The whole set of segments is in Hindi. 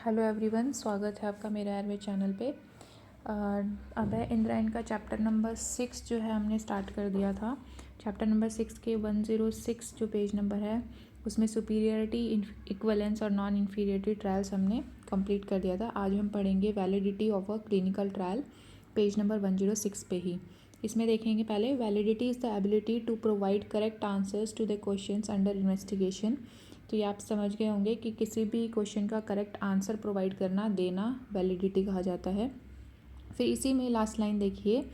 हेलो एवरीवन, स्वागत है आपका मेरे एयरवे चैनल पे। अब है इंद्रायण का चैप्टर नंबर 6 जो है हमने स्टार्ट कर दिया था। चैप्टर नंबर 6 के 106 जो पेज नंबर है उसमें सुपीरियरिटी, इक्वलेंस और नॉन इन्फीरियरिटी ट्रायल्स हमने कंप्लीट कर दिया था। आज हम पढ़ेंगे validity of a clinical trial, page number 106 पे ही। इसमें देखेंगे पहले, validity is the ability to provide correct answers to the questions under investigation. तो ये आप समझ गए होंगे कि किसी भी क्वेश्चन का करेक्ट आंसर प्रोवाइड करना, देना वैलिडिटी कहा जाता है। फिर इसी में लास्ट लाइन देखिए,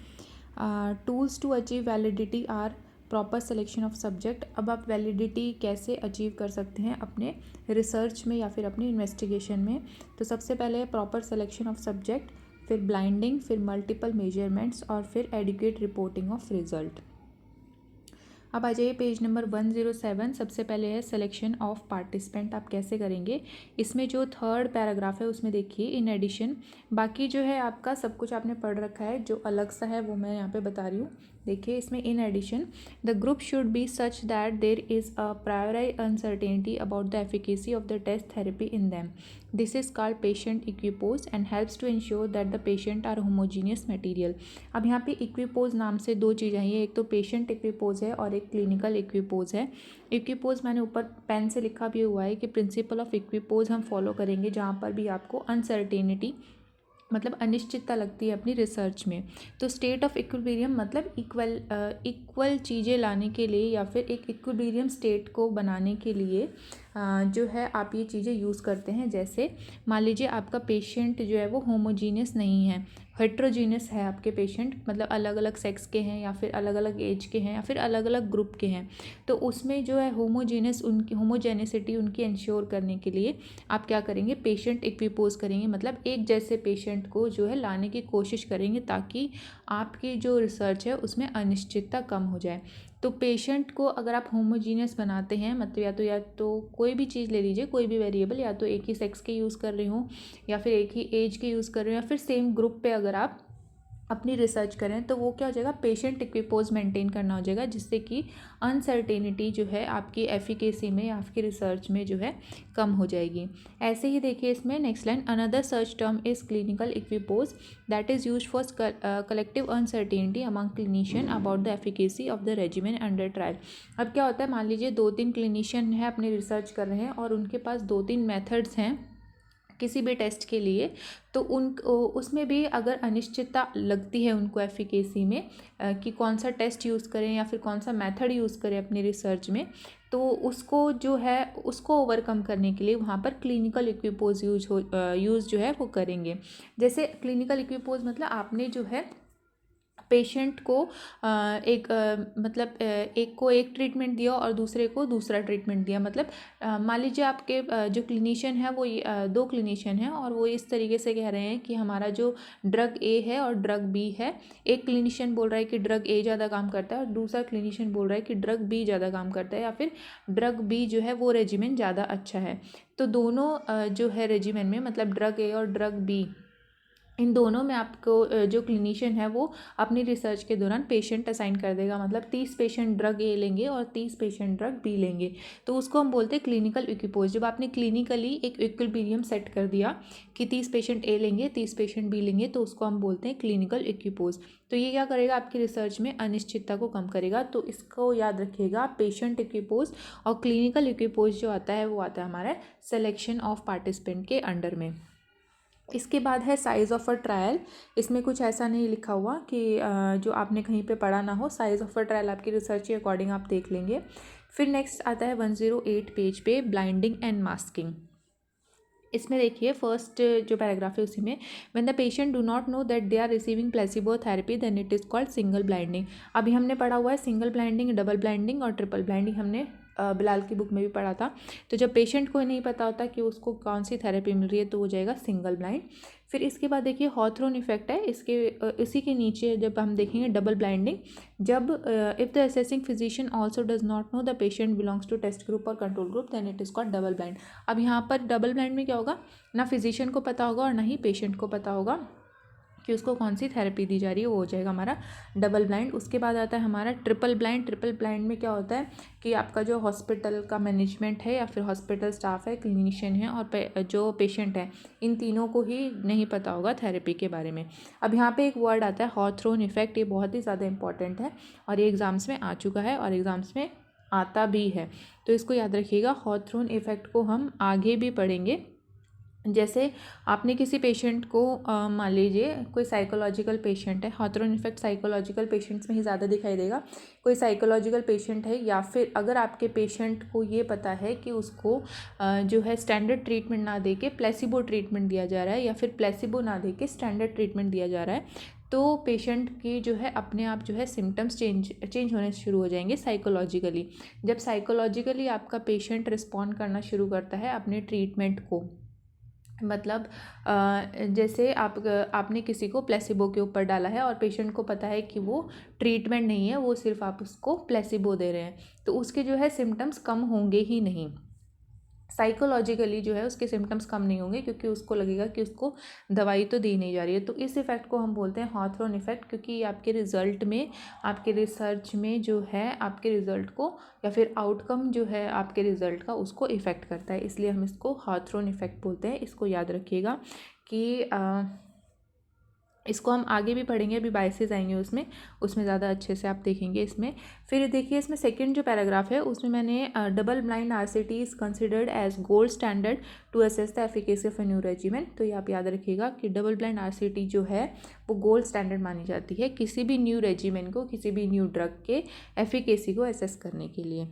tools to achieve validity are proper selection of subject. अब आप वैलिडिटी कैसे अचीव कर सकते हैं अपने रिसर्च में या फिर अपनी इन्वेस्टिगेशन में। तो सबसे पहले प्रॉपर सिलेक्शन ऑफ सब्जेक्ट, फिर ब्लाइंडिंग, फिर मल्टीपल मेजरमेंट्स और फिर एडिक्वेट रिपोर्टिंग ऑफ रिजल्ट। अब आ जाइए पेज नंबर 107। सबसे पहले है सिलेक्शन ऑफ पार्टिसिपेंट। आप कैसे करेंगे, इसमें जो थर्ड पैराग्राफ है उसमें देखिए, इन एडिशन। बाकी जो है आपका सब कुछ आपने पढ़ रखा है, जो अलग सा है वो मैं यहाँ पे बता रही हूँ। देखिए इसमें, in addition the group should be such that there is a priori uncertainty about the efficacy of the test therapy in them. This is called patient equipoise and helps to ensure that the patient are homogeneous material. अब यहाँ पे इक्विपोज नाम से दो चीज़ें हैं, एक तो पेशेंट इक्विपोज है और एक क्लिनिकल इक्विपोज है। इक्विपोज मैंने ऊपर पेन से लिखा भी हुआ है कि प्रिंसिपल ऑफ इक्विपोज हम फॉलो करेंगे जहाँ पर भी आपको अनसर्टेनिटी मतलब अनिश्चितता लगती है अपनी रिसर्च में। तो स्टेट ऑफ इक्विलिब्रियम मतलब इक्वल चीज़ें लाने के लिए या फिर एक इक्विलिब्रियम स्टेट को बनाने के लिए जो है आप ये चीज़ें यूज़ करते हैं। जैसे मान लीजिए आपका पेशेंट जो है वो होमोजीनियस नहीं है, हेट्रोजीनियस है आपके पेशेंट, मतलब अलग अलग सेक्स के हैं या फिर अलग अलग एज के हैं या फिर अलग अलग ग्रुप के हैं। तो उसमें जो है होमोजेनिसिटी उनकी इंश्योर करने के लिए आप क्या करेंगे, पेशेंट इक्विपोज करेंगे, मतलब एक जैसे पेशेंट को जो है लाने की कोशिश करेंगे ताकि आपकी जो रिसर्च है उसमें अनिश्चितता कम हो जाए। तो पेशेंट को अगर आप होमोजीनियस बनाते हैं, मतलब या तो कोई भी चीज़ ले लीजिए, कोई भी वेरिएबल, या तो एक ही सेक्स के यूज़ कर रहे हो या फिर एक ही एज के यूज़ कर रहे हो या फिर सेम ग्रुप पे अगर आप अपनी रिसर्च करें, तो वो क्या हो जाएगा, पेशेंट इक्विपोज मेंटेन करना हो जाएगा, जिससे कि अनसर्टेनिटी जो है आपकी एफिकेसी में या आपकी रिसर्च में जो है कम हो जाएगी। ऐसे ही देखिए इसमें next line, another search term is clinical equipoise that is used for collective uncertainty among clinician about the efficacy of the regimen under trial. अब क्या होता है, मान लीजिए 2-3 क्लिनिशियन है अपनी रिसर्च कर रहे हैं और उनके पास 2-3 मेथड्स हैं किसी भी टेस्ट के लिए, तो उसमें भी अगर अनिश्चितता लगती है उनको एफिकेसी में कि कौन सा टेस्ट यूज़ करें या फिर कौन सा मेथड यूज़ करें अपनी रिसर्च में, तो उसको जो है उसको ओवरकम करने के लिए वहाँ पर क्लिनिकल इक्विपोज यूज़ जो है वो करेंगे। जैसे क्लिनिकल इक्विपोज मतलब आपने जो है पेशेंट को एक को एक ट्रीटमेंट दिया और दूसरे को दूसरा ट्रीटमेंट दिया। मतलब मान लीजिए आपके जो क्लिनिशियन है वो 2 क्लिनिशियन हैं और वो इस तरीके से कह रहे हैं कि हमारा जो ड्रग ए है और ड्रग बी है। एक क्लिनिशियन बोल रहा है कि ड्रग ए ज़्यादा काम करता है और दूसरा क्लिनिशियन बोल रहा है कि ड्रग बी ज़्यादा काम करता है या फिर ड्रग बी जो है वो रेजिमेन ज़्यादा अच्छा है। तो दोनों जो है रेजिमेन में, मतलब ड्रग ए और ड्रग बी, इन दोनों में आपको जो क्लिनिशियन है वो अपनी रिसर्च के दौरान पेशेंट असाइन कर देगा। मतलब 30 पेशेंट ड्रग ए लेंगे और 30 पेशेंट ड्रग बी लेंगे, तो उसको हम बोलते हैं क्लिनिकल इक्विपोज। जब आपने क्लिनिकली एक इक्विलिब्रियम सेट कर दिया कि 30 पेशेंट ए लेंगे, 30 पेशेंट बी लेंगे, तो उसको हम बोलते हैं क्लिनिकल इक्विपोज। तो ये क्या करेगा, आपकी रिसर्च में अनिश्चितता को कम करेगा। तो इसको याद रखिएगा, पेशेंट इक्विपोज और क्लिनिकल इक्विपोज जो आता है वो आता है हमारा सिलेक्शन ऑफ पार्टिसिपेंट के अंडर में। इसके बाद है साइज़ ऑफ अ ट्रायल। इसमें कुछ ऐसा नहीं लिखा हुआ कि जो आपने कहीं पे पढ़ा ना हो। साइज़ ऑफ अ ट्रायल आपकी रिसर्च के अकॉर्डिंग आप देख लेंगे। फिर नेक्स्ट आता है 108 पेज पे, ब्लाइंडिंग एंड मास्किंग। इसमें देखिए फर्स्ट जो पैराग्राफ है उसी में, when the patient do not know that they are receiving placebo therapy then it is called single blinding. अभी हमने पढ़ा हुआ है सिंगल ब्लाइंडिंग, डबल ब्लाइंडिंग और ट्रिपल ब्लाइंडिंग, हमने बिलाल की बुक में भी पढ़ा था। तो जब पेशेंट को नहीं पता होता कि उसको कौन सी थेरेपी मिल रही है तो वो जाएगा सिंगल ब्लाइंड। फिर इसके बाद देखिए हॉथरॉन इफेक्ट है, इसी के नीचे जब हम देखेंगे डबल ब्लाइंडिंग, जब if the assessing physician also does not know the patient belongs to test group और control group then it is called double blind. अब यहाँ पर डबल ब्लाइंड में क्या होगा, ना फिजिशियन को पता होगा और ना ही पेशेंट को पता होगा कि उसको कौन सी थेरेपी दी जा रही है, वो हो जाएगा हमारा डबल ब्लाइंड। उसके बाद आता है हमारा ट्रिपल ब्लाइंड। ट्रिपल ब्लाइंड में क्या होता है कि आपका जो हॉस्पिटल का मैनेजमेंट है या फिर हॉस्पिटल स्टाफ है, क्लिनिशियन है और जो पेशेंट है, इन तीनों को ही नहीं पता होगा थेरेपी के बारे में। अब यहाँ पे एक वर्ड आता है हॉथरॉन इफेक्ट। ये बहुत ही ज़्यादा इंपॉर्टेंट है और ये एग्ज़ाम्स में आ चुका है और एग्ज़ाम्स में आता भी है, तो इसको याद रखिएगा। हॉथरॉन इफेक्ट को हम आगे भी पढ़ेंगे। जैसे आपने किसी पेशेंट को मान लीजिए कोई साइकोलॉजिकल पेशेंट है, हॉथरॉन इफेक्ट साइकोलॉजिकल पेशेंट्स में ही ज़्यादा दिखाई देगा। कोई साइकोलॉजिकल पेशेंट है या फिर अगर आपके पेशेंट को ये पता है कि उसको जो है स्टैंडर्ड ट्रीटमेंट ना दे के प्लेसिबो ट्रीटमेंट दिया जा रहा है या फिर प्लेसिबो ना दे के स्टैंडर्ड ट्रीटमेंट दिया जा रहा है, तो पेशेंट की जो है अपने आप जो है सिम्टम्स चेंज होने शुरू हो जाएंगे साइकोलॉजिकली। जब साइकोलॉजिकली आपका पेशेंट रिस्पॉन्ड करना शुरू करता है अपने ट्रीटमेंट को, मतलब जैसे आपने किसी को प्लेसिबो के ऊपर डाला है और पेशेंट को पता है कि वो ट्रीटमेंट नहीं है, वो सिर्फ आप उसको प्लेसिबो दे रहे हैं, तो उसके जो है सिम्टम्स कम होंगे ही नहीं। साइकोलॉजिकली जो है उसके सिम्टम्स कम नहीं होंगे क्योंकि उसको लगेगा कि उसको दवाई तो दी नहीं जा रही है। तो इस इफ़ेक्ट को हम बोलते हैं हॉथरॉन इफ़ेक्ट, क्योंकि ये आपके रिज़ल्ट में, आपके रिसर्च में जो है आपके रिज़ल्ट को या फिर आउटकम जो है आपके रिज़ल्ट का, उसको इफ़ेक्ट करता है, इसलिए हम इसको हॉथरॉन इफ़ेक्ट बोलते हैं। इसको याद रखिएगा कि इसको हम आगे भी पढ़ेंगे, अभी बायसेस आएंगे उसमें ज़्यादा अच्छे से आप देखेंगे इसमें। फिर देखिए इसमें सेकंड जो पैराग्राफ है उसमें मैंने double blind RCT is considered as gold standard to assess the efficacy of a new regimen. तो ये आप याद रखिएगा कि डबल ब्लाइंड आरसीटी जो है वो गोल्ड स्टैंडर्ड मानी जाती है किसी भी न्यू रेजिमेन को, किसी भी न्यू ड्रग के एफिकेसी को असेस करने के लिए।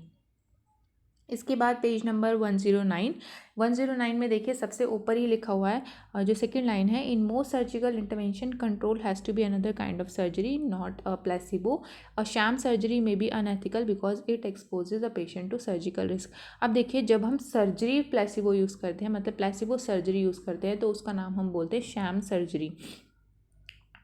इसके बाद पेज नंबर 109 में देखिए सबसे ऊपर ही लिखा हुआ है जो सेकंड लाइन है, in most surgical intervention control has to be another kind of surgery not a placebo. A sham surgery में be unethical because it exposes a patient to surgical risk. अब देखिए जब हम सर्जरी प्लेसिबो यूज़ करते हैं, मतलब प्लेसिबो सर्जरी यूज़ करते हैं, तो उसका नाम हम बोलते हैं शैम सर्जरी।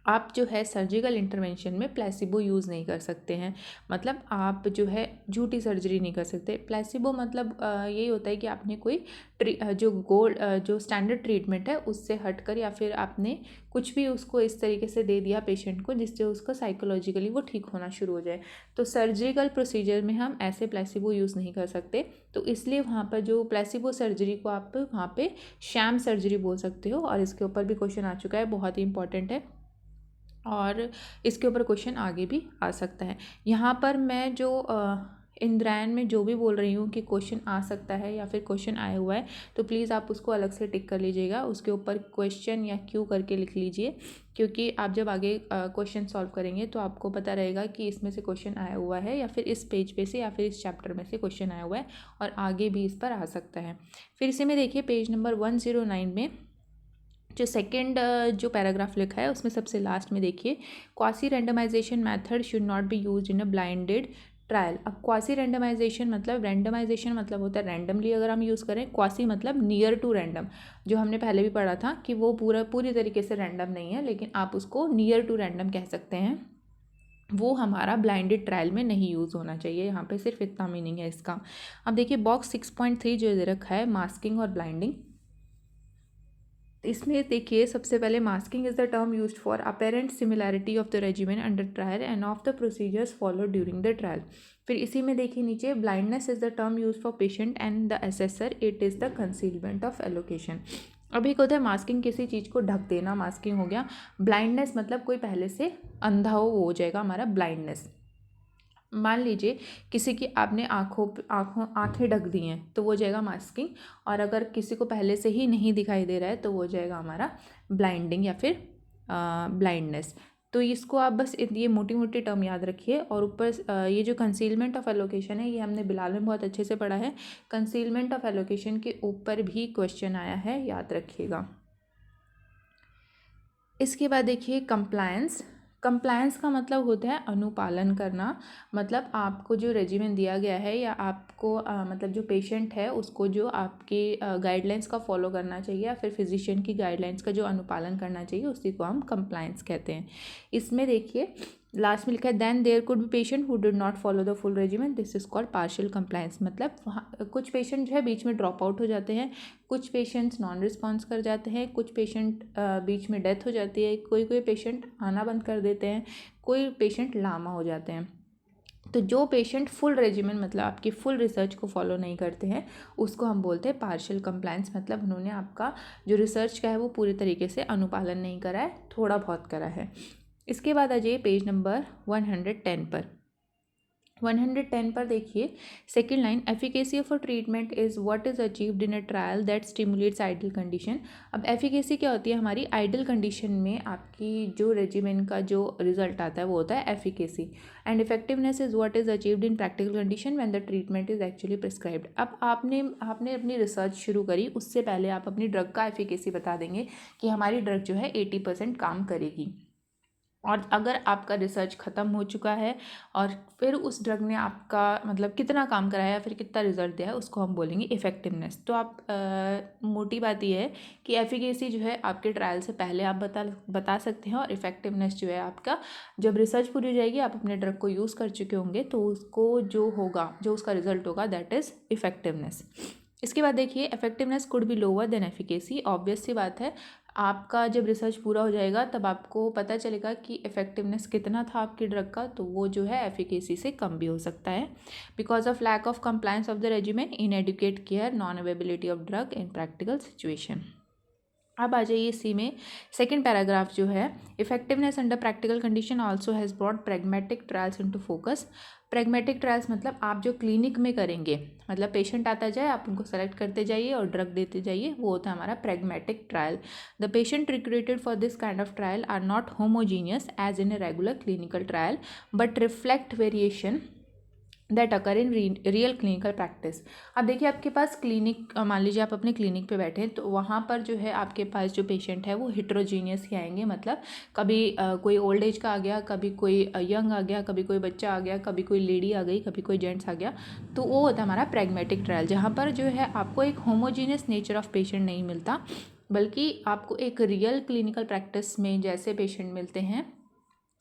आप जो है सर्जिकल इंटरवेंशन में प्लेसिबो यूज़ नहीं कर सकते हैं, मतलब आप जो है झूठी सर्जरी नहीं कर सकते। प्लेसिबो मतलब यही होता है कि आपने कोई जो स्टैंडर्ड ट्रीटमेंट है उससे हटकर या फिर आपने कुछ भी उसको इस तरीके से दे दिया पेशेंट को जिससे उसका साइकोलॉजिकली वो ठीक होना शुरू हो जाए। तो सर्जिकल प्रोसीजर में हम ऐसे प्लेसिबो यूज़ नहीं कर सकते, तो इसलिए वहाँ पर जो प्लेसिबो सर्जरी को आप वहाँ पे शैम सर्जरी बोल सकते हो। और इसके ऊपर भी क्वेश्चन आ चुका है, बहुत ही इंपॉर्टेंट है और इसके ऊपर क्वेश्चन आगे भी आ सकता है। यहाँ पर मैं जो इंद्रायण में जो भी बोल रही हूँ कि क्वेश्चन आ सकता है या फिर क्वेश्चन आया हुआ है, तो प्लीज़ आप उसको अलग से टिक कर लीजिएगा, उसके ऊपर क्वेश्चन या क्यू करके लिख लीजिए, क्योंकि आप जब आगे क्वेश्चन सॉल्व करेंगे तो आपको पता रहेगा कि इसमें से क्वेश्चन आया हुआ है या फिर इस पेज पे से या फिर इस चैप्टर में से क्वेश्चन आया हुआ है और आगे भी इस पर आ सकता है। फिर इसी में देखिए पेज नंबर 109 में जो सेकंड जो पैराग्राफ लिखा है उसमें सबसे लास्ट में देखिए, quasi randomization method should not be used in a blinded trial. अब क्वासी रैंडमाइजेशन मतलब होता है रैंडमली अगर हम यूज़ करें, क्वासी मतलब नियर टू रैंडम, जो हमने पहले भी पढ़ा था कि वो पूरी तरीके से रैंडम नहीं है, लेकिन आप उसको नियर टू रैंडम कह सकते हैं। वो हमारा ब्लाइंडेड ट्रायल में नहीं यूज़ होना चाहिए, यहाँ पे सिर्फ इतना मीनिंग है इसका। अब देखिए बॉक्स 6.3 जो दे रखा है मास्किंग और ब्लाइंडिंग, इसमें देखिए सबसे पहले masking is the term used for apparent similarity of the regimen under trial end of the procedures follow during the trial. फिर इसी में देखिए नीचे, blindness is the term used for patient and the assessor, it is the concealment of allocation. अभी क्या होता है, मास्किंग किसी चीज़ को ढक देना मास्किंग हो गया, ब्लाइंडनेस मतलब कोई पहले से अंधा हो जाएगा हमारा ब्लाइंडनेस। मान लीजिए किसी की आपने आँखें ढक दी हैं तो वो हो जाएगा मास्किंग, और अगर किसी को पहले से ही नहीं दिखाई दे रहा है तो वो हो जाएगा हमारा ब्लाइंडिंग या फिर ब्लाइंडनेस। तो इसको आप बस ये मोटी मोटी टर्म याद रखिए। और ऊपर ये जो कंसीलमेंट ऑफ एलोकेशन है ये हमने बिलाल में बहुत अच्छे से पढ़ा है, कंसीलमेंट ऑफ एलोकेशन के ऊपर भी क्वेश्चन आया है, याद रखिएगा। इसके बाद देखिए कंप्लायंस का मतलब होता है अनुपालन करना, मतलब आपको जो रेजिमेन दिया गया है या आपको मतलब जो पेशेंट है उसको जो आपके गाइडलाइंस का फॉलो करना चाहिए या फिर फिजिशियन की गाइडलाइंस का जो अनुपालन करना चाहिए उसी को हम कंप्लायंस कहते हैं। इसमें देखिए लास्ट में लिखा है then there could be patient who did not follow the full regiment, this is called partial compliance. मतलब वहाँ कुछ पेशेंट जो है बीच में ड्रॉप आउट हो जाते हैं, कुछ पेशेंट्स नॉन रिस्पॉन्स कर जाते हैं, कुछ पेशेंट बीच में डेथ हो जाती है, कोई पेशेंट आना बंद कर देते हैं, कोई पेशेंट लामा हो जाते हैं। तो जो पेशेंट फुल रेजिमेंट मतलब आपकी फुल रिसर्च को फॉलो नहीं करते हैं उसको हम बोलते हैं पार्शियल कंप्लायंस। मतलब उन्होंने आपका जो रिसर्च का है वो पूरी तरीके से अनुपालन नहीं करा है, थोड़ा बहुत करा है। इसके बाद आ जाइए पेज नंबर 110 पर। 110 पर देखिए second line, efficacy of a treatment is what is achieved in a trial that stimulates ideal condition. अब एफिकेसी क्या होती है, हमारी आइडल कंडीशन में आपकी जो रेजिमेन का जो रिजल्ट आता है वो होता है efficacy. And effectiveness is what is achieved in practical condition when the treatment is actually prescribed. अब आपने अपनी रिसर्च शुरू करी, उससे पहले आप अपनी ड्रग का एफिकेसी बता देंगे कि हमारी ड्रग जो है 80% काम करेगी। और अगर आपका रिसर्च ख़त्म हो चुका है और फिर उस ड्रग ने आपका मतलब कितना काम कराया या फिर कितना रिजल्ट दिया है उसको हम बोलेंगे इफ़ेक्टिवनेस। तो आप मोटी बात ये है कि एफिकेसी जो है आपके ट्रायल से पहले आप बता सकते हैं, और इफ़ेक्टिवनेस जो है आपका जब रिसर्च पूरी हो जाएगी, आप अपने ड्रग को यूज़ कर चुके होंगे तो उसको जो होगा, जो उसका रिजल्ट होगा, दैट इज़ इफ़ेक्टिवनेस। इसके बाद देखिए effectiveness could be lower than efficacy. Obvious सी बात है, आपका जब रिसर्च पूरा हो जाएगा तब आपको पता चलेगा कि इफेक्टिवनेस कितना था आपकी ड्रग का, तो वो जो है एफिकेसी से कम भी हो सकता है। Because of lack of compliance of the regimen, inadequate care, non availability of drug in practical situation. अब आ जाइए इसी में सेकेंड पैराग्राफ जो है, effectiveness under practical condition also has brought pragmatic trials into focus. Pragmatic trials मतलब आप जो क्लिनिक में करेंगे, मतलब पेशेंट आता जाए, आप उनको सेलेक्ट करते जाइए और ड्रग देते जाइए, वो होता है हमारा pragmatic trial. The patient recruited for this kind of trial are not homogeneous as in a regular clinical trial but reflect variation that occur in real clinical practice. अब देखिए आपके पास क्लिनिक, मान लीजिए आप अपने क्लिनिक पे बैठे हैं, तो वहाँ पर जो है आपके पास जो पेशेंट है वो हिट्रोजीनियस ही आएंगे। मतलब कभी कोई ओल्ड एज का आ गया, कभी कोई यंग आ गया, कभी कोई बच्चा आ गया, कभी कोई लेडी आ गई, कभी कोई जेंट्स आ गया। तो वो होता है हमारा प्रैग्मेटिक ट्रायल, जहाँ पर जो है आपको एक होमोजीनियस नेचर ऑफ पेशेंट नहीं मिलता, बल्कि आपको एक रियल क्लिनिकल प्रैक्टिस में जैसे पेशेंट मिलते हैं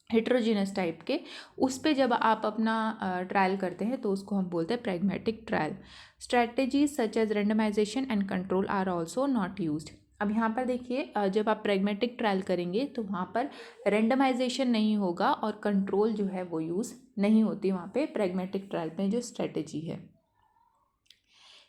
हेट्रोजीनस टाइप के, उस पे जब आप अपना ट्रायल करते हैं तो उसको हम बोलते हैं pragmatic trial. Strategies such as randomization and control are also not used. अब यहाँ पर देखिए जब आप प्रैग्मेटिक ट्रायल करेंगे तो वहाँ पर रेंडमाइजेशन नहीं होगा और कंट्रोल जो है वो यूज़ नहीं होती वहाँ पे प्रैग्मेटिक ट्रायल में जो स्ट्रैटेजी है।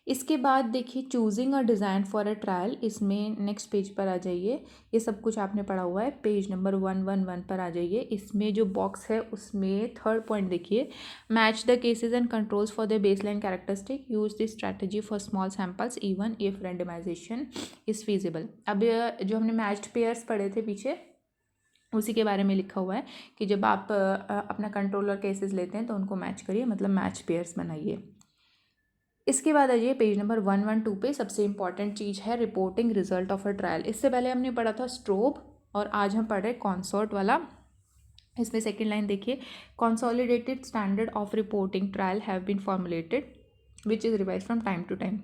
इसके बाद देखिए choosing a design for a trial, इसमें नेक्स्ट पेज पर आ जाइए, ये सब कुछ आपने पढ़ा हुआ है, पेज नंबर 111 पर आ जाइए। इसमें जो बॉक्स है उसमें थर्ड पॉइंट देखिए, match the cases and controls for the baseline characteristic, use this strategy for small samples even if randomization is feasible. अब जो हमने मैच्ड पेयर्स पढ़े थे पीछे, उसी के बारे में लिखा हुआ है कि जब आप अपना कंट्रोल और केसेस लेते हैं तो उनको मैच करिए, मतलब मैच पेयर्स बनाइए। इसके बाद आ जाइए पेज नंबर 112 पे, सबसे इंपॉर्टेंट चीज़ है reporting result of a trial. इससे पहले हमने पढ़ा था स्ट्रोब और आज हम पढ़ रहे कॉन्सॉर्ट वाला। इसमें सेकेंड लाइन देखिए, consolidated standard of reporting trial have been formulated which is revise from time to time.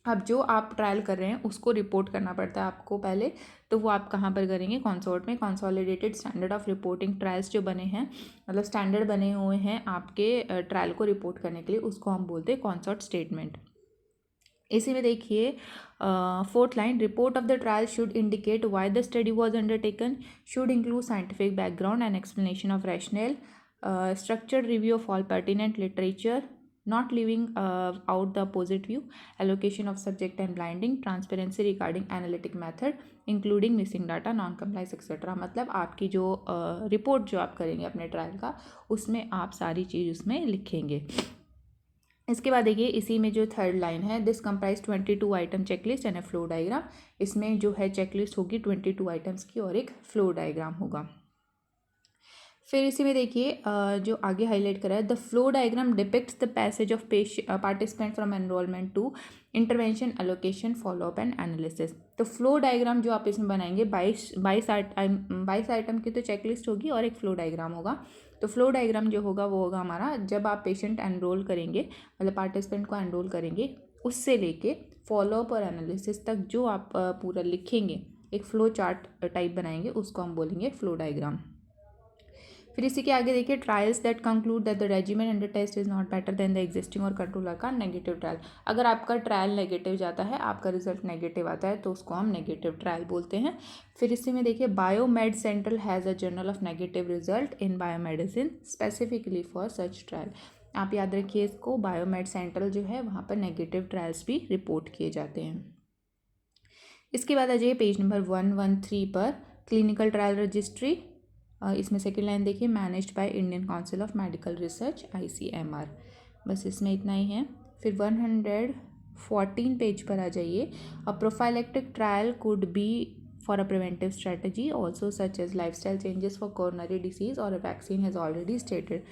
अब जो आप ट्रायल कर रहे हैं उसको रिपोर्ट करना पड़ता है आपको पहले, तो वो आप कहाँ पर करेंगे, कंसोर्ट में। Consolidated standard of reporting trials जो बने हैं, मतलब स्टैंडर्ड बने हुए हैं आपके ट्रायल को रिपोर्ट करने के लिए, उसको हम बोलते हैं कंसोर्ट स्टेटमेंट। इसी में देखिए fourth line, report of the trial should indicate why the study was undertaken, should include scientific background and explanation of rational, structured review of all pertinent literature, not leaving out the opposite view, allocation of subject and blinding, transparency regarding analytic method, including missing data, non-compliance etc. मतलब आपकी जो रिपोर्ट जो आप करेंगे अपने ट्रायल का, उसमें आप सारी चीज़ उसमें लिखेंगे। इसके बाद देखिए इसी में जो थर्ड लाइन है, this comprise 22 item checklist and A flow diagram. इसमें जो है चेकलिस्ट होगी 22 आइटम्स की और एक फ्लो डायग्राम होगा। फिर इसी में देखिए जो आगे हाईलाइट करा है, the flow diagram depicts the passage of participant from enrolment to intervention, allocation, follow up and analysis. तो फ्लो डायग्राम जो आप इसमें बनाएंगे 22 आइटम की तो चेकलिस्ट होगी और एक फ्लो डायग्राम होगा। तो फ्लो डायग्राम जो होगा वो होगा हमारा, जब आप पेशेंट एनरोल करेंगे, मतलब पार्टिसिपेंट को एनरोल करेंगे, उससे लेके फॉलोअप और एनालिसिस तक जो आप पूरा लिखेंगे, एक फ्लो चार्ट टाइप बनाएंगे, उसको हम बोलेंगे फ्लो डायग्राम। फिर इसी के आगे देखिए, trials that conclude that the regimen under test is not better than the existing और कंट्रोलर का नेगेटिव ट्रायल। अगर आपका ट्रायल नेगेटिव जाता है, आपका रिजल्ट नेगेटिव आता है, तो उसको हम नेगेटिव ट्रायल बोलते हैं। फिर इसी में देखिए, BioMed Central has a journal of negative result in biomedicine specifically for such trial. आप याद रखिए इसको, बायोमेड सेंट्रल जो है वहाँ पर नेगेटिव ट्रायल्स भी रिपोर्ट किए जाते हैं। इसके बाद आ जाइए पेज नंबर 113 पर, क्लिनिकल ट्रायल रजिस्ट्री। इसमें सेकेंड लाइन देखिए, managed by Indian council of medical research ICMR। बस इसमें इतना ही है। फिर 114 पेज पर आ जाइए, a prophylactic trial could be for a preventive strategy also such as lifestyle changes for coronary disease or a vaccine has already stated।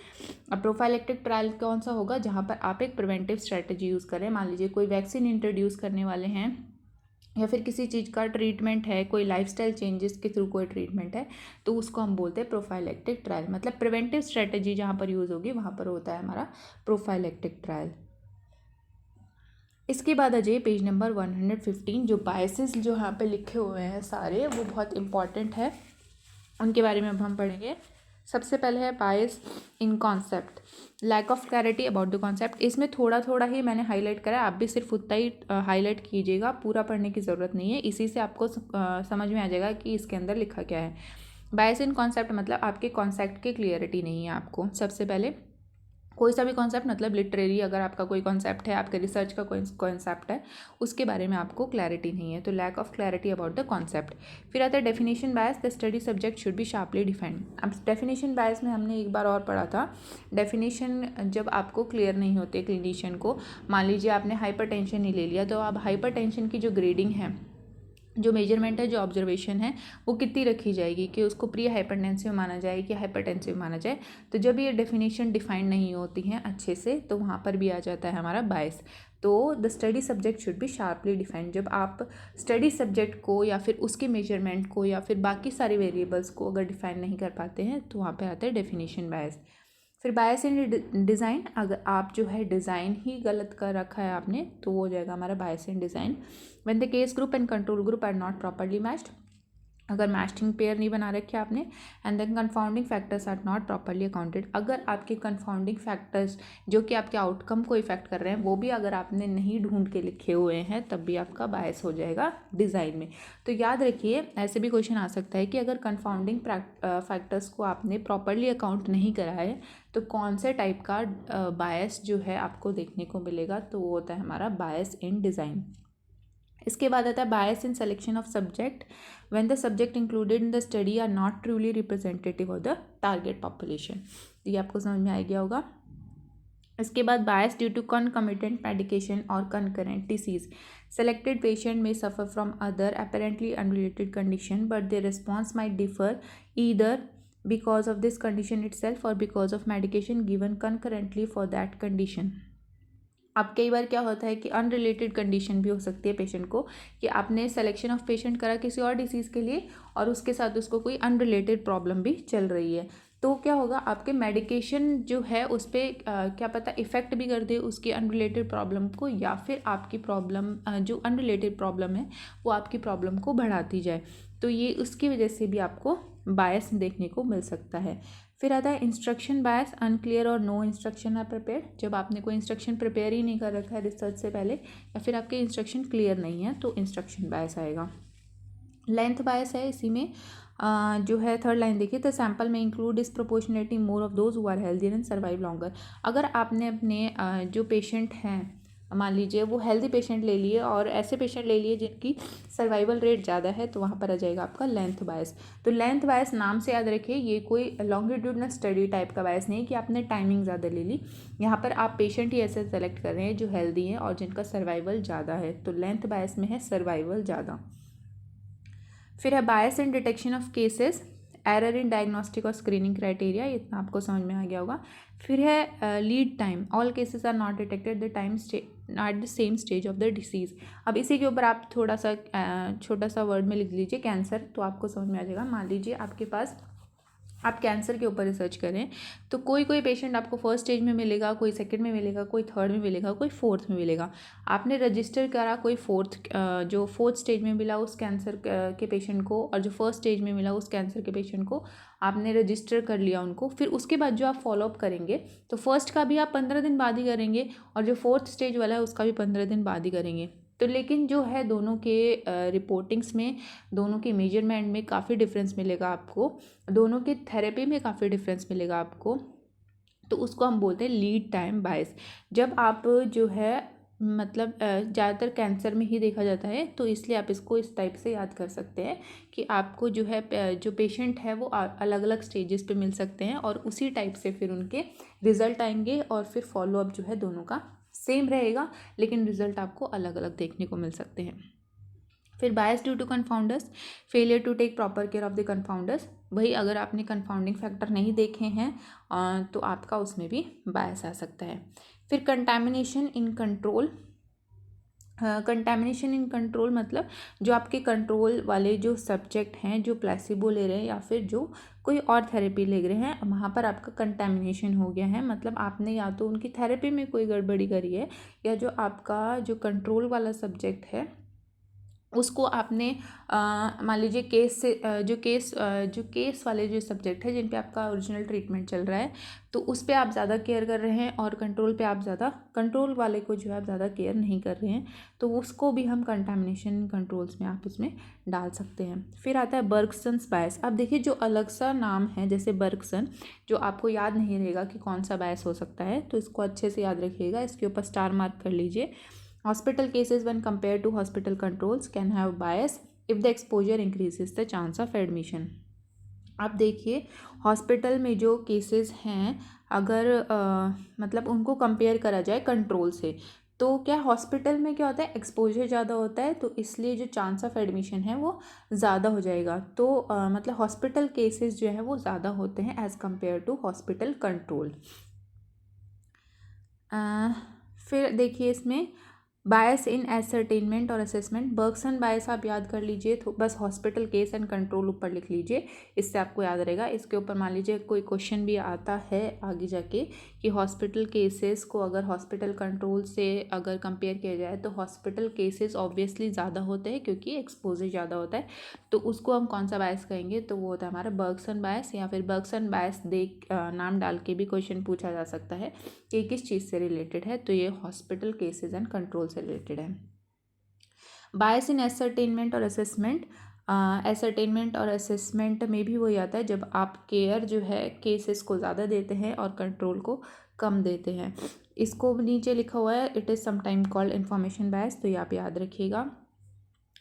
अब प्रोफाइलेक्टिक ट्रायल कौन सा होगा, जहाँ पर आप एक प्रिवेंटिव स्ट्रेटजी यूज़ करें। मान लीजिए कोई वैक्सीन इंट्रोड्यूस करने वाले हैं, या फिर किसी चीज़ का ट्रीटमेंट है, कोई लाइफस्टाइल चेंजेस के थ्रू कोई ट्रीटमेंट है, तो उसको हम बोलते हैं प्रोफाइलेक्टिक ट्रायल। मतलब प्रिवेंटिव स्ट्रेटजी जहाँ पर यूज़ होगी वहाँ पर होता है हमारा प्रोफाइलेक्टिक ट्रायल। इसके बाद आ जाइए पेज नंबर 115। जो बायसेस जो यहाँ पे लिखे हुए हैं सारे, वो बहुत इंपॉर्टेंट है, उनके बारे में अब हम पढ़ेंगे। सबसे पहले है bias in concept, lack of clarity about the concept. इसमें थोड़ा थोड़ा ही मैंने हाईलाइट करा है, आप भी सिर्फ उतना ही हाईलाइट कीजिएगा, पूरा पढ़ने की ज़रूरत नहीं है। इसी से आपको समझ में आ जाएगा कि इसके अंदर लिखा क्या है। बायस इन कॉन्सेप्ट मतलब आपके कॉन्सेप्ट की क्लियरिटी नहीं है आपको। सबसे पहले कोई सा भी कॉन्सेप्ट, मतलब लिटरेरी अगर आपका कोई कॉन्सेप्ट है, आपके रिसर्च का कोई कॉन्सेप्ट है, उसके बारे में आपको क्लैरिटी नहीं है, तो lack of clarity about the concept. फिर आता है definition bias, the study subject should be sharply defined. अब डेफिनेशन बायस में हमने एक बार और पढ़ा था, डेफिनेशन जब आपको क्लियर नहीं होते क्लिनिशियन को, मान लीजिए आपने हाइपरटेंशन ही ले लिया, तो अब हाइपरटेंशन की जो ग्रेडिंग है, जो मेजरमेंट है, जो ऑब्जर्वेशन है, वो कितनी रखी जाएगी कि उसको प्री हाइपरटेंसिव माना जाए कि हाइपरटेंसिव माना जाए। तो जब ये डेफिनेशन डिफाइंड नहीं होती हैं अच्छे से, तो वहाँ पर भी आ जाता है हमारा बायस। तो the study subject should be sharply defined. जब आप स्टडी सब्जेक्ट को या फिर उसके मेजरमेंट को या फिर बाकी सारे वेरिएबल्स को अगर डिफाइन नहीं कर पाते हैं, तो वहाँ पर आता है डेफिनेशन बायस। फिर बायस इन डिज़ाइन, अगर आप जो है डिज़ाइन ही गलत कर रखा है आपने, तो वो हो जाएगा हमारा bias in design. When the case group and control group are not properly matched, अगर मैचिंग पेयर नहीं बना रखे आपने, and then confounding factors are not properly accounted, अगर आपके कंफाउंडिंग फैक्टर्स जो कि आपके आउटकम को इफेक्ट कर रहे हैं, वो भी अगर आपने नहीं ढूंढ के लिखे हुए हैं, तब भी आपका बायस हो जाएगा डिज़ाइन में। तो याद रखिए, ऐसे भी क्वेश्चन आ सकता है कि अगर कंफाउंडिंग फैक्टर्स को आपने प्रॉपर्ली अकाउंट नहीं करा है, तो कौन से टाइप का बायस जो है आपको देखने को मिलेगा, तो वो होता है हमारा बायस इन डिज़ाइन। इसके बाद आता है bias in selection of subject, when the subject included in the study are not truly representative of the target population. ये आपको समझ में आ गया होगा। इसके बाद bias due to concomitant medication और concurrent disease, selected patient may suffer from other apparently unrelated condition but their response might differ either because of this condition itself or because of medication given concurrently for that condition। अब कई बार क्या होता है कि अनरिलेटेड कंडीशन भी हो सकती है पेशेंट को, कि आपने सिलेक्शन ऑफ पेशेंट करा किसी और डिसीज़ के लिए और उसके साथ उसको कोई अनरिलेटेड प्रॉब्लम भी चल रही है, तो क्या होगा, आपके मेडिकेशन जो है उस पर क्या पता इफ़ेक्ट भी कर दे उसकी अनरिलेटेड प्रॉब्लम को, या फिर आपकी प्रॉब्लम जो अनरिलेटेड प्रॉब्लम है वो आपकी प्रॉब्लम को बढ़ाती जाए। तो ये उसकी वजह से भी आपको बायस देखने को मिल सकता है। फिर आता है इंस्ट्रक्शन बायस, अनक्लियर और नो इंस्ट्रक्शन आर प्रिपेयर। जब आपने कोई इंस्ट्रक्शन प्रिपेयर ही नहीं कर रखा है रिसर्च से पहले, या फिर आपके इंस्ट्रक्शन क्लियर नहीं है, तो इंस्ट्रक्शन बायस आएगा। लेंथ बायस है इसी में, जो है थर्ड लाइन देखिए, the sample may include disproportionately more of those who are healthier and survive longer. अगर आपने अपने जो पेशेंट हैं, मान लीजिए वो हेल्दी पेशेंट ले लिए और ऐसे पेशेंट ले लिए जिनकी सर्वाइवल रेट ज़्यादा है, तो वहाँ पर आ जाएगा आपका लेंथ बायस। तो लेंथ बायस नाम से याद रखिए, ये कोई लॉन्गिट्यूडनल स्टडी टाइप का बायस नहीं कि आपने टाइमिंग ज़्यादा ले ली, यहाँ पर आप पेशेंट ही ऐसे सेलेक्ट कर रहे हैं जो हेल्दी हैं और जिनका सर्वाइवल ज़्यादा है, तो लेंथ बायस में है सर्वाइवल ज़्यादा। फिर है bias in detection of cases, error in diagnostic और स्क्रीनिंग क्राइटेरिया, इतना आपको समझ में आ गया होगा। फिर है lead time, all cases are not detected the time at the same stage of the disease. अब इसी के ऊपर आप थोड़ा सा छोटा सा वर्ड में लिख लीजिए कैंसर, तो आपको समझ में आ जाएगा। मान लीजिए आपके पास आप कैंसर के ऊपर रिसर्च करें तो कोई कोई पेशेंट आपको फर्स्ट स्टेज में मिलेगा, कोई सेकंड में मिलेगा, कोई थर्ड में मिलेगा, कोई फोर्थ में मिलेगा। आपने रजिस्टर करा कोई जो फोर्थ स्टेज में मिला उस कैंसर के पेशेंट को, और जो फर्स्ट स्टेज में मिला उस कैंसर के पेशेंट को आपने रजिस्टर कर लिया उनको। फिर उसके बाद जो आप फॉलोअप करेंगे तो फर्स्ट का भी आप 15 दिन बाद ही करेंगे, और जो फोर्थ स्टेज वाला है उसका भी 15 दिन बाद ही करेंगे। तो लेकिन जो है दोनों के रिपोर्टिंग्स में, दोनों के मेजरमेंट में काफ़ी डिफरेंस मिलेगा आपको, दोनों के थेरेपी में काफ़ी डिफरेंस मिलेगा आपको। तो उसको हम बोलते हैं लीड टाइम बायस। जब आप जो है मतलब ज़्यादातर कैंसर में ही देखा जाता है, तो इसलिए आप इसको इस टाइप से याद कर सकते हैं कि आपको जो है जो पेशेंट है वो अलग अलग स्टेजेस पे मिल सकते हैं, और उसी टाइप से फिर उनके रिज़ल्ट आएंगे, और फिर फॉलोअप जो है दोनों का सेम रहेगा, लेकिन रिजल्ट आपको अलग अलग देखने को मिल सकते हैं। फिर bias due to confounders, failure to take proper care of the confounders. वही अगर आपने कन्फाउंडिंग फैक्टर नहीं देखे हैं तो आपका उसमें भी बायस आ सकता है। फिर contamination in control. Contamination in control मतलब जो आपके कंट्रोल वाले जो सब्जेक्ट हैं, जो प्लेसिबो ले रहे हैं या फिर जो कोई और थेरेपी ले रहे हैं, वहाँ पर आपका कंटैमिनेशन हो गया है। मतलब आपने या तो उनकी थेरेपी में कोई गड़बड़ी करी है, या जो आपका जो कंट्रोल वाला सब्जेक्ट है उसको आपने मान लीजिए केस से जो केस वाले जो सब्जेक्ट है जिन पे आपका ओरिजिनल ट्रीटमेंट चल रहा है, तो उस पे आप ज़्यादा केयर कर रहे हैं, और कंट्रोल वाले को जो है आप ज़्यादा केयर नहीं कर रहे हैं, तो उसको भी हम कंटामिनेशन कंट्रोल्स में आप उसमें डाल सकते हैं। फिर आता है बर्गसन्स बायस। अब देखिए जो अलग सा नाम है जैसे बर्गसन, जो आपको याद नहीं रहेगा कि कौन सा बायस हो सकता है, तो इसको अच्छे से याद रखिएगा, इसके ऊपर स्टार मार्क कर लीजिए। Hospital cases when compared to hospital controls can have bias if the exposure increases the chance of admission। अब देखिए हॉस्पिटल में जो केसेस हैं अगर मतलब उनको कंपेयर करा जाए कंट्रोल से, तो क्या हॉस्पिटल में क्या होता है, एक्सपोजर ज़्यादा होता है, तो इसलिए जो चांस ऑफ एडमिशन है वो ज़्यादा हो जाएगा। तो मतलब हॉस्पिटल केसेस जो है वो ज़्यादा होते हैं as compare to hospital control. फिर देखिए इसमें बायस इन एसरटेनमेंट और असेसमेंट। बर्गसन बायस आप याद कर लीजिए, तो बस हॉस्पिटल केस एंड कंट्रोल ऊपर लिख लीजिए, इससे आपको याद रहेगा। इसके ऊपर मान लीजिए कोई क्वेश्चन भी आता है आगे जाके कि हॉस्पिटल केसेस को अगर हॉस्पिटल कंट्रोल से अगर कंपेयर किया जाए तो हॉस्पिटल केसेस ऑब्वियसली ज़्यादा होते हैं क्योंकि एक्सपोजर ज़्यादा होता है, तो उसको हम कौन सा बायस कहेंगे, तो वो होता है हमारा बर्गसन बायस। या फिर बर्गसन बायस नाम डाल के भी क्वेश्चन पूछा जा सकता है कि किस चीज़ से रिलेटेड है, तो ये हॉस्पिटल केसेस एंड कंट्रोल से रिलेटेड है। बायस इन एसरटेनमेंट और असेसमेंट। एसरटेनमेंट और असेसमेंट में भी वही आता है जब आप केयर जो है केसेस को ज़्यादा देते हैं और कंट्रोल को कम देते हैं। इसको नीचे लिखा हुआ है, it is sometime called information bias, तो ये आप याद रखिएगा।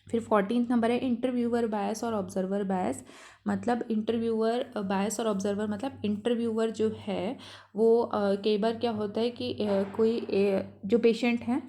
फिर 14th नंबर है इंटरव्यूअर बायस और ऑब्जर्वर बायस। मतलब इंटरव्यूअर बायस और ऑब्जर्वर मतलब इंटरव्यूअर जो है वो कई बार क्या होता है कि कोई जो पेशेंट हैं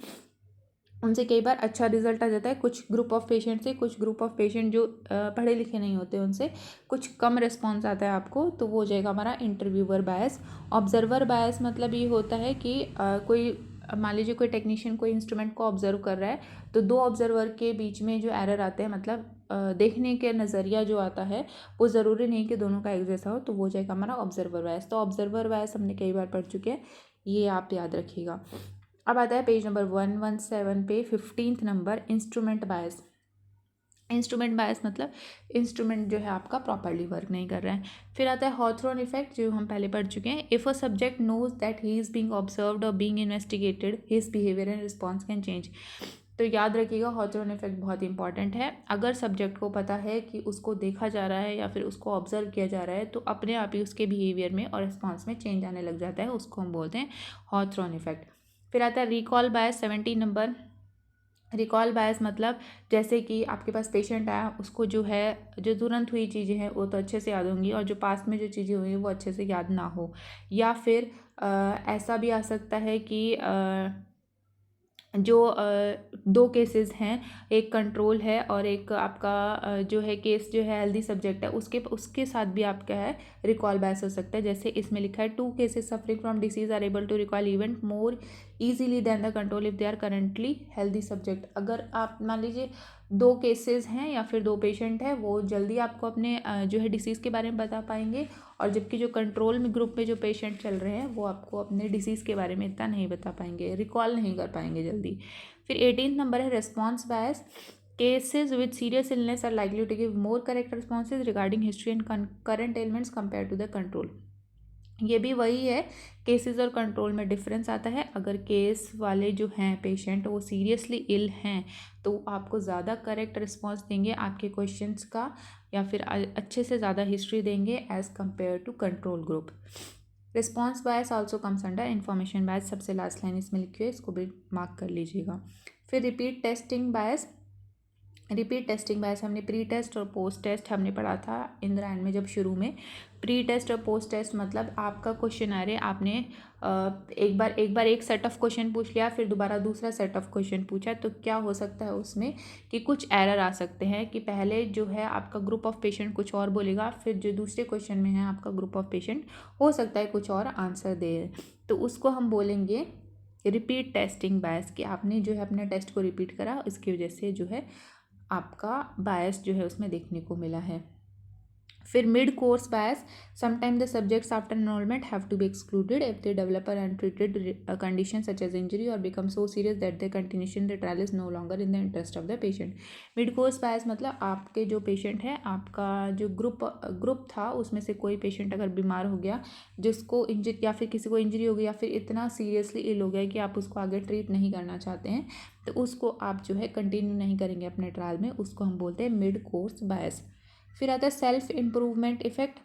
उनसे कई बार अच्छा रिजल्ट आ जाता है, कुछ ग्रुप ऑफ पेशेंट से, कुछ ग्रुप ऑफ पेशेंट जो पढ़े लिखे नहीं होते उनसे कुछ कम रिस्पॉन्स आता है आपको, तो वो हो जाएगा हमारा इंटरव्यूअर बायस। ऑब्जर्वर बायस मतलब ये होता है कि कोई मान लीजिए कोई टेक्नीशियन कोई इंस्ट्रूमेंट को ऑब्जर्व कर रहा है, तो दो ऑब्जर्वर के बीच में जो एरर आते हैं, मतलब देखने के नज़रिया जो आता है वो ज़रूरी नहीं कि दोनों का एक जैसा हो, तो वो हो जाएगा हमारा ऑब्जर्वर बायस। तो ऑब्जर्वर बायस हमने कई बार पढ़ चुके हैं, ये आप याद रखिएगा। अब आता है पेज नंबर 117 पे 15th नंबर इंस्ट्रूमेंट बायस। इंस्ट्रूमेंट बायस मतलब इंस्ट्रूमेंट जो है आपका प्रॉपरली वर्क नहीं कर रहा है। फिर आता है हॉथरॉन इफेक्ट, जो हम पहले पढ़ चुके हैं। If a subject knows that he is being observed or being investigated, his behaviour and response can change. तो याद रखिएगा हॉथरॉन इफेक्ट बहुत इंपॉर्टेंट है। अगर सब्जेक्ट को पता है कि उसको देखा जा रहा है या फिर उसको ऑब्जर्व किया जा रहा है, तो अपने आप ही उसके बिहेवियर में और रिस्पॉन्स में चेंज आने लग जाता है, उसको हम बोलते हैं हॉथरॉन इफेक्ट। फिर आता है रिकॉल बायस 17 नंबर। रिकॉल बायस मतलब जैसे कि आपके पास पेशेंट आया, उसको जो है जो तुरंत हुई चीज़ें हैं वो तो अच्छे से याद होंगी, और जो पास्ट में जो चीज़ें हुई वो अच्छे से याद ना हो। या फिर ऐसा भी आ सकता है कि जो दो केसेस हैं, एक कंट्रोल है और एक आपका जो है केस जो है हेल्दी सब्जेक्ट है, उसके साथ भी आपका है रिकॉल बायस हो सकता है। जैसे इसमें लिखा है 2 cases suffering from disease are able to recall event more easily than the control if they are currently healthy subject. अगर आप मान लीजिए 2 केसेस हैं या फिर 2 पेशेंट हैं, वो जल्दी आपको अपने जो है डिसीज़ के बारे में बता पाएंगे, और जबकि जो कंट्रोल में ग्रुप में जो पेशेंट चल रहे हैं वो आपको अपने डिसीज़ के बारे में इतना नहीं बता पाएंगे, रिकॉल नहीं कर पाएंगे जल्दी। फिर 18 नंबर है response bias. Cases with serious illness are likely to give more correct responses regarding history and current ailments compared to the control। ये भी वही है, केसेस और कंट्रोल में डिफरेंस आता है। अगर केस वाले जो हैं पेशेंट वो सीरियसली इल हैं तो आपको ज़्यादा करेक्ट रिस्पॉन्स देंगे आपके क्वेश्चंस का, या फिर अच्छे से ज़्यादा हिस्ट्री देंगे as compare to control group. Response bias also comes under information bias, सबसे लास्ट लाइन इसमें लिखी है, इसको भी मार्क कर लीजिएगा। फिर रिपीट टेस्टिंग बायस। रिपीट टेस्टिंग बायस हमने प्री टेस्ट और पोस्ट टेस्ट हमने पढ़ा था इंद्रायण में जब शुरू में। प्री टेस्ट और पोस्ट टेस्ट मतलब आपका क्वेश्चनरी आपने एक बार एक सेट ऑफ क्वेश्चन पूछ लिया, फिर दोबारा दूसरा सेट ऑफ क्वेश्चन पूछा, तो क्या हो सकता है उसमें कि कुछ एरर आ सकते हैं कि पहले जो है आपका ग्रुप ऑफ पेशेंट कुछ और बोलेगा, फिर जो दूसरे क्वेश्चन में है आपका ग्रुप ऑफ पेशेंट हो सकता है कुछ और आंसर दे, तो उसको हम बोलेंगे रिपीट टेस्टिंग बायस, कि आपने जो है अपने टेस्ट को रिपीट करा, इसकी वजह से जो है आपका बायस जो है उसमें देखने को मिला है। फिर mid course bias, sometime the subjects after enrolment have to be excluded if they develop untreated condition such as injury or become so serious that the continuation the trial is no longer in the interest of the patient. Mid course bias मतलब आपके जो पेशेंट है, आपका जो ग्रुप था उसमें से कोई पेशेंट अगर बीमार हो गया, जिसको इंजरी या फिर किसी को इंजरी हो गई या फिर इतना सीरियसली इल हो गया कि आप उसको आगे ट्रीट नहीं करना चाहते हैं, तो उसको आप जो है कंटिन्यू नहीं करेंगे अपने ट्रायल में, उसको हम बोलते हैं मिड कोर्स बायस। फिर आता है self improvement effect.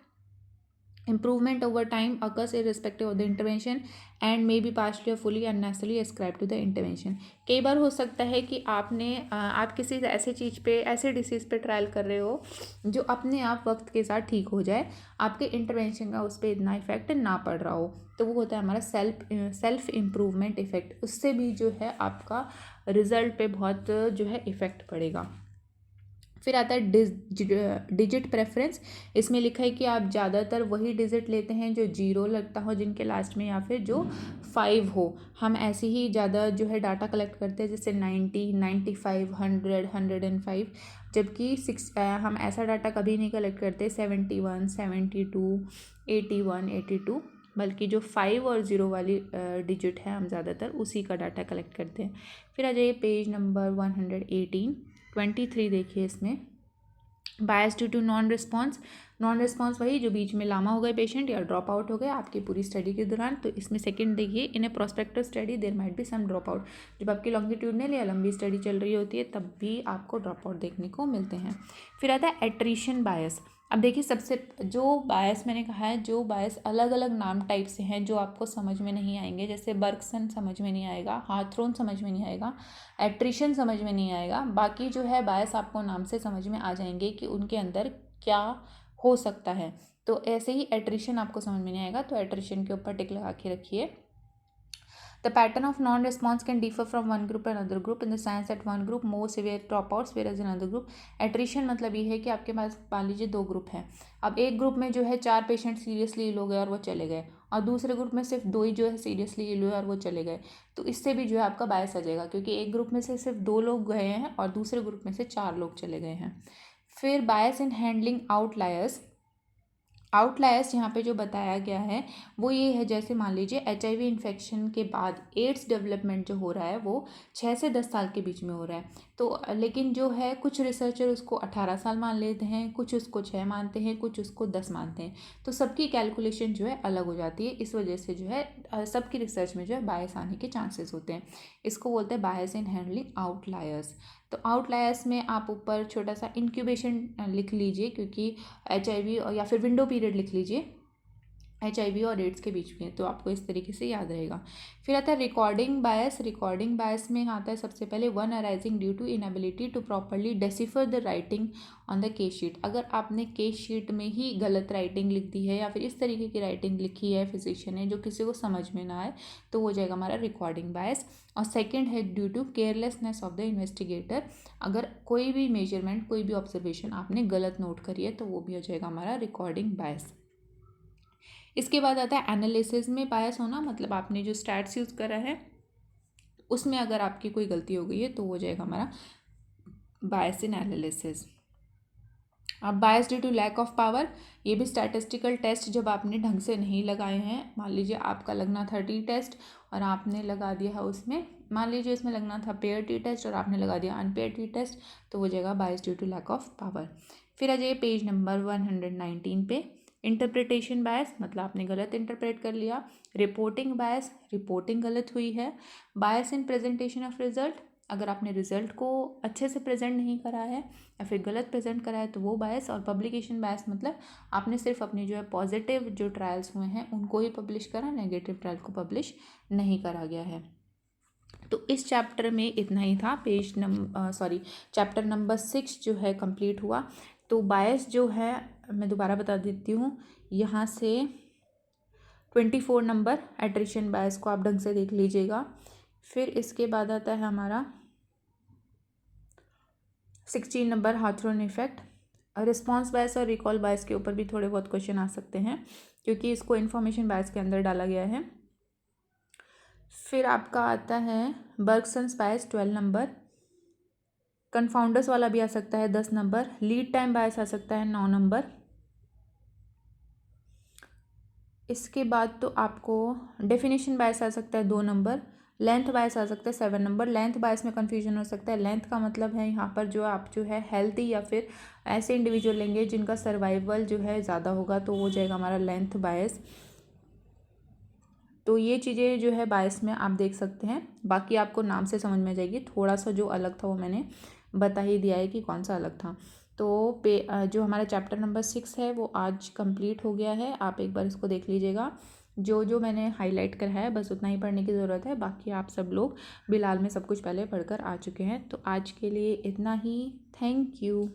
Improvement over time occurs irrespective of the intervention and may be partially or fully unnecessarily ascribe to the intervention. कई बार हो सकता है कि आप किसी ऐसे चीज़ पे, ऐसे डिसीज़ पे ट्रायल कर रहे हो जो अपने आप वक्त के साथ ठीक हो जाए, आपके इंटरवेंशन का उस पर इतना इफेक्ट ना पड़ रहा हो, तो वो होता है हमारा सेल्फ इम्प्रूवमेंट इफेक्ट। उससे भी जो है आपका रिजल्ट पे बहुत जो है इफेक्ट पड़ेगा। फिर आता है डिजिट प्रेफरेंस। इसमें लिखा है कि आप ज़्यादातर वही डिजिट लेते हैं जो 0 लगता हो जिनके लास्ट में, या फिर जो 5 हो। हम ऐसे ही ज़्यादा जो है डाटा कलेक्ट करते हैं, जैसे 90, 95, 100, 105, जबकि हम ऐसा डाटा कभी नहीं कलेक्ट करते 71, 72, 81, 82, बल्कि जो 5 और 0 वाली डिजिट है हम ज़्यादातर उसी का डाटा कलेक्ट करते हैं। फिर आ जाइए पेज नंबर 118, 23 देखिए, इसमें bias due to non response. Non response वही जो बीच में लामा हो गए पेशेंट या ड्रॉप आउट हो गए आपकी पूरी स्टडी के दौरान, तो इसमें सेकंड देखिए, in a prospective study there might be some drop out. जब आपकी लॉन्गिट्यूडनल या लंबी स्टडी चल रही होती है तब भी आपको ड्रॉप आउट देखने को मिलते हैं। फिर आता है एट्रिशन बायस। अब देखिए, सबसे जो बायस मैंने कहा है, जो बायस अलग अलग नाम टाइप से हैं जो आपको समझ में नहीं आएंगे, जैसे बर्गसन समझ में नहीं आएगा, हाथरोन समझ में नहीं आएगा, एट्रिशन समझ में नहीं आएगा, बाकी जो है बायस आपको नाम से समझ में आ जाएंगे कि उनके अंदर क्या हो सकता है। तो ऐसे ही एट्रिशन आपको समझ में नहीं आएगा, तो एट्रिशन के ऊपर टिक लगा के रखिए। The pattern of non-response can differ from one group to another group in the sense that one group more severe dropouts whereas in another group। Attrition मतलब ये है कि आपके पास मान लीजिए 2 ग्रुप हैं, अब एक ग्रुप में जो है 4 पेशेंट सीरियसली इल हो गए और वो चले गए, और दूसरे ग्रुप में सिर्फ 2 ही जो है सीरियसली इल हुए और वो चले गए, तो इससे भी जो है आपका बायस आ जाएगा, क्योंकि एक ग्रुप में से सिर्फ 2 लोग गए हैं और दूसरे ग्रुप में से 4 लोग चले गए हैं। फिर बायस इन हैंडलिंग आउटलायर्स। आउटलायर्स यहाँ पे जो बताया गया है वो ये है, जैसे मान लीजिए HIV इन्फेक्शन के बाद एड्स डेवलपमेंट जो हो रहा है वो 6 से 10 साल के बीच में हो रहा है, तो लेकिन जो है कुछ रिसर्चर उसको 18 साल मान लेते हैं, कुछ उसको 6 मानते हैं, कुछ उसको 10 मानते हैं, तो सबकी कैलकुलेशन जो है अलग हो जाती है। इस वजह से जो है सबकी रिसर्च में जो है बायस आने के चांसेस होते हैं। इसको बोलते हैं बायस इन हैंडलिंग आउटलायर्स। तो आउटलायर्स में आप ऊपर छोटा सा इंक्यूबेशन लिख लीजिए, क्योंकि HIV या फिर विंडो पीरियड लिख लीजिए HIV और एड्स के बीच में, तो आपको इस तरीके से याद रहेगा। फिर आता है रिकॉर्डिंग बायस। रिकॉर्डिंग बायस में आता है सबसे पहले one arising due to inability to properly decipher the writing on the case sheet. अगर आपने केस शीट में ही गलत राइटिंग लिख दी है या फिर इस तरीके की राइटिंग लिखी है फिजिशियन ने जो किसी को समझ में ना आए, तो वो जाएगा हमारा रिकॉर्डिंग बायस। और सेकेंड है due to carelessness of the investigator. अगर कोई भी मेजरमेंट, कोई भी ऑब्जर्वेशन आपने गलत नोट करी है तो वो भी हो जाएगा हमारा रिकॉर्डिंग बायस। इसके बाद आता है एनालिसिस में बायस होना, मतलब आपने जो स्टैट्स यूज़ करा है उसमें अगर आपकी कोई गलती हो गई है तो वो जाएगा हमारा बायस इन एनालिसिस। अब bias due to lack of power, ये भी स्टैटिस्टिकल टेस्ट जब आपने ढंग से नहीं लगाए हैं, मान लीजिए आपका लगना था टी टेस्ट और आपने लगा दिया है उसमें, मान लीजिए इसमें लगना था पेयर टी टेस्ट और आपने लगा दिया अनपेयर टी टेस्ट, तो वो जाएगा bias due to lack of power. फिर आ जाइए पेज नंबर 119 पे। इंटरप्रिटेशन बायस, मतलब आपने गलत इंटरप्रेट कर लिया। रिपोर्टिंग बायस, रिपोर्टिंग गलत हुई है। Bias in presentation of result, अगर आपने रिजल्ट को अच्छे से प्रेजेंट नहीं करा है या फिर गलत प्रेजेंट करा है तो वो बायस। और पब्लिकेशन बायस मतलब आपने सिर्फ अपनी जो है पॉजिटिव जो ट्रायल्स हुए हैं उनको ही पब्लिश करा, नेगेटिव ट्रायल को पब्लिश नहीं करा गया है। तो इस चैप्टर में इतना ही था। चैप्टर नंबर 6 जो है कंप्लीट हुआ। तो बायस जो है मैं दोबारा बता देती हूँ, यहाँ से 24 नंबर एट्रिशन बायस को आप ढंग से देख लीजिएगा। फिर इसके बाद आता है हमारा 16 नंबर हाथरन इफेक्ट। रिस्पॉन्स बायस और रिकॉल बायस के ऊपर भी थोड़े बहुत क्वेश्चन आ सकते हैं क्योंकि इसको इन्फॉर्मेशन बायस के अंदर डाला गया है। फिर आपका आता है बर्गसन्स बायस 12 नंबर। कन्फाउंडर्स वाला भी आ सकता है 10 नंबर। लीड टाइम बायस आ सकता है 9 नंबर। इसके बाद तो आपको डेफिनेशन बायस आ सकता है 2 नंबर। लेंथ बायस आ सकता है 7 नंबर। लेंथ बायस में कन्फ्यूजन हो सकता है। लेंथ का मतलब है यहाँ पर जो आप जो है हेल्थी या फिर ऐसे इंडिविजुअल लेंगे जिनका सर्वाइवल जो है ज़्यादा होगा, तो वो जाएगा हमारा लेंथ बायस। तो ये चीज़ें जो है बायस में आप देख सकते हैं, बाकी आपको नाम से समझ में आ जाएगी। थोड़ा सा जो अलग था वो मैंने बता ही दिया है कि कौन सा अलग था। तो जो हमारा चैप्टर नंबर 6 है वो आज कंप्लीट हो गया है। आप एक बार इसको देख लीजिएगा। जो जो मैंने हाईलाइट करा है बस उतना ही पढ़ने की ज़रूरत है, बाकी आप सब लोग बिलाल में सब कुछ पहले पढ़कर आ चुके हैं। तो आज के लिए इतना ही। Thank you.